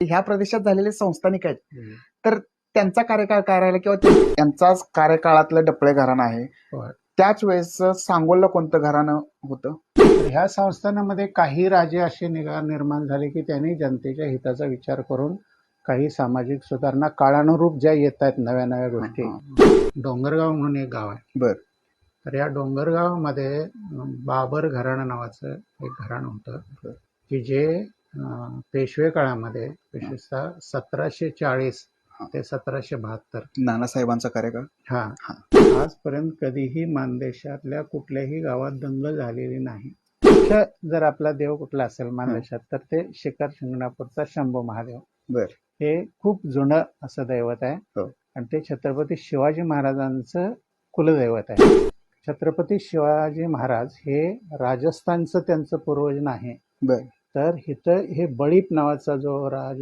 ह्या प्रदेशात झालेले संस्थानिक आहेत, हम्म. तर त्यांचा कार्यकाळ काय राहिला किंवा त्यांचाच कार्यकाळातलं डपळे घराणं आहे. होय. त्याच वेळेस सांगोलला कोणतं घराणं होतं? तर ह्या संस्थानामध्ये काही राजे असे निर्माण झाले की त्यांनी जनतेच्या हिताचा विचार करून काही सामाजिक सुधारणा काळानुरूप ज्या येत आहेत नव्या नव्या गोष्टी. डोंगरगाव म्हणून एक गाव आहे. बर. तर या डोंगरगावमध्ये बाबर घराणं नावाचं एक घराणं होतं की जे पेशवे काळामध्ये विशेषतः 1740 ते 1772 नानासाहेबांचा कार्यकाळ. हा आजपर्यंत कधीही मानदेशातल्या कुठल्याही गावात दंगल झालेली नाही. मुख्य जर आपला देव कुठला असेल मानदेशात तर ते शिखर शिंगणापूरचा शंभू महादेव. बर. हे खूप जुनं असं दैवत आहे. हो. आणि ते छत्रपती शिवाजी महाराजांचं कुलदैवत आहे. छत्रपती शिवाजी महाराज हे राजस्थानचं त्यांचं पूर्वज नाही. बर. तर इथं हे बळीप नावाचा जो राज